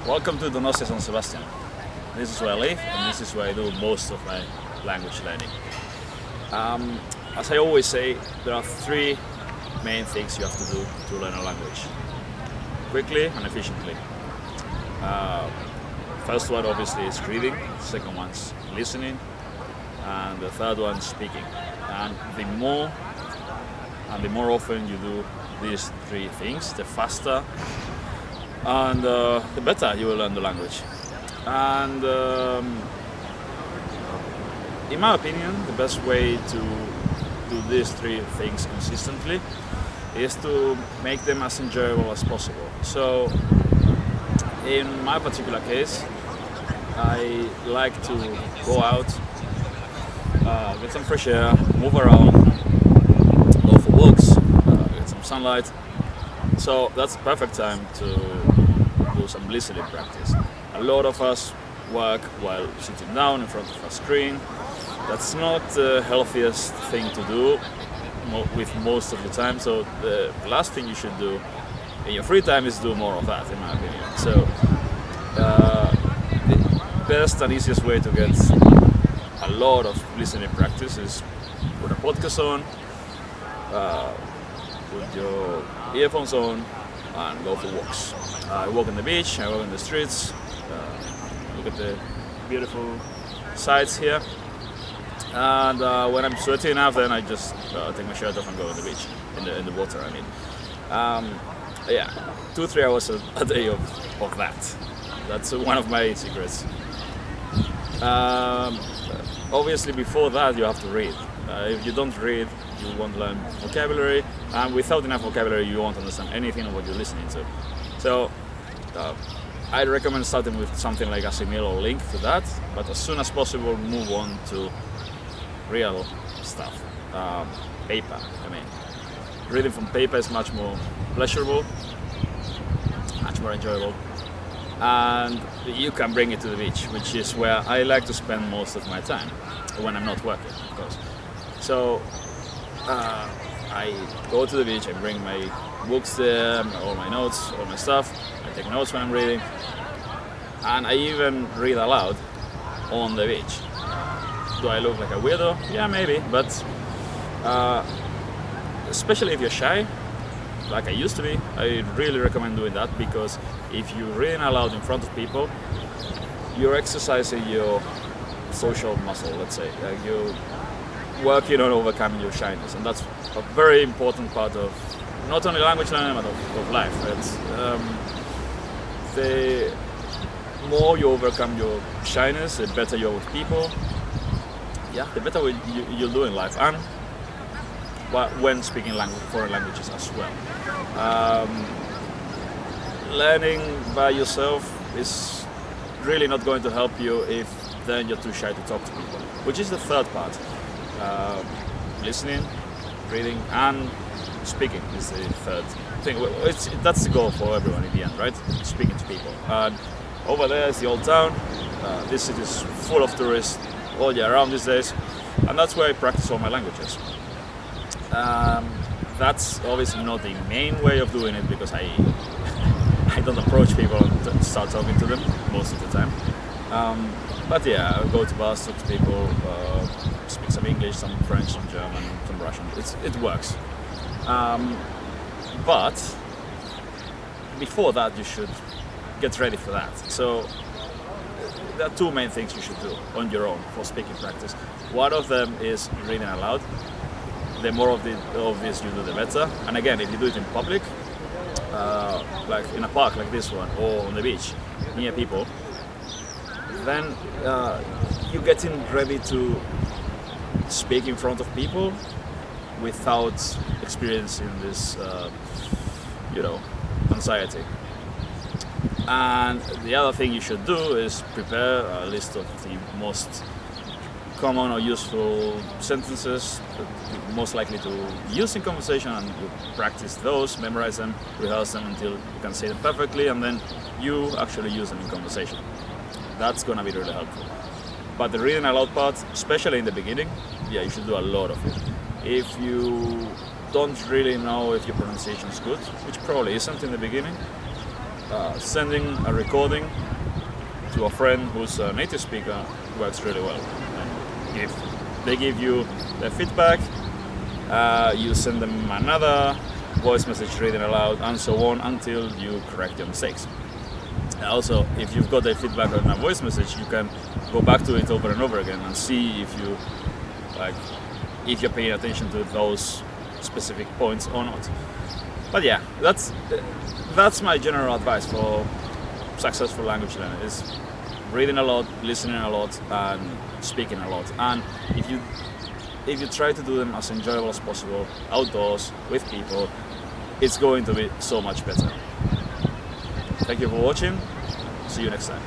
Welcome to Donostia San Sebastian. This is where I live and this is where I do most of my language learning. As I always say, there are three main things you have to do to learn a language. Quickly and efficiently. First one obviously is reading, second one's listening, and the third one speaking. And the more often you do these three things, the faster and the better you will learn the language. And in my opinion, the best way to do these three things consistently is to make them as enjoyable as possible. So in my particular case, I like to go out, get some fresh air, move around, go for walks, get some sunlight. So that's the perfect time to do some listening practice. A lot of us work while sitting down in front of a screen. That's not the healthiest thing to do with most of the time. So the last thing you should do in your free time is do more of that, in my opinion. So the best and easiest way to get a lot of listening practice is put a podcast on, put your earphones on, and go for walks. I walk on the beach, I walk on the streets, look at the beautiful sights here. And when I'm sweaty enough, then I just take my shirt off and go on the beach, in the water, I mean. 2-3 hours a day of that. That's one of my secrets. Obviously, before that, you have to read. If you don't read, you won't learn vocabulary, and without enough vocabulary, you won't understand anything of what you're listening to. So, I'd recommend starting with something like Assimil or Link for that, but as soon as possible, move on to real stuff. Paper, I mean. Reading from paper is much more pleasurable, much more enjoyable, and you can bring it to the beach, which is where I like to spend most of my time, when I'm not working, of course. So, I go to the beach, I bring my books there, all my notes, all my stuff, I take notes when I'm reading, and I even read aloud on the beach. Do I look like a weirdo? Yeah, maybe, but especially if you're shy, like I used to be, I really recommend doing that, because if you're reading aloud in front of people, you're exercising your social muscle, let's say. Like you're working on overcoming your shyness, and that's a very important part of not only language learning but of life. It's, the more you overcome your shyness, the better you're with people. Yeah, the better you'll do in life, and when speaking foreign languages as well. Learning by yourself is really not going to help you if then you're too shy to talk to people, which is the third part. Listening, reading, and speaking is the third thing. That's the goal for everyone in the end, right? Speaking to people. And over there is the old town. This city is full of tourists all year round these days, and that's where I practice all my languages. That's obviously not the main way of doing it, because I don't approach people and start talking to them most of the time. But yeah, I go to bars, talk to people, speak some English, some French, some German, some Russian. It works. But before that, you should get ready for that. So there are two main things you should do on your own for speaking practice. One of them is reading aloud. The more of this you do, the better. And again, if you do it in public, like in a park like this one, or on the beach, near people, then you're getting ready to speak in front of people without experiencing this, anxiety. And the other thing you should do is prepare a list of the most common or useful sentences that you're most likely to use in conversation, and you practice those, memorize them, rehearse them until you can say them perfectly, and then you actually use them in conversation. That's gonna be really helpful. But the reading aloud part, especially in the beginning, you should do a lot of it. If you don't really know if your pronunciation is good, which probably isn't in the beginning, sending a recording to a friend who's a native speaker works really well. And if they give you their feedback, you send them another voice message reading aloud, and so on until you correct your mistakes. Also, if you've got their feedback on a voice message, you can go back to it over and over again and see if you're paying attention to those specific points or not. But yeah, that's my general advice for successful language learning: is reading a lot, listening a lot, and speaking a lot. And if you try to do them as enjoyable as possible, outdoors, with people, it's going to be so much better. Thank you for watching. See you next time.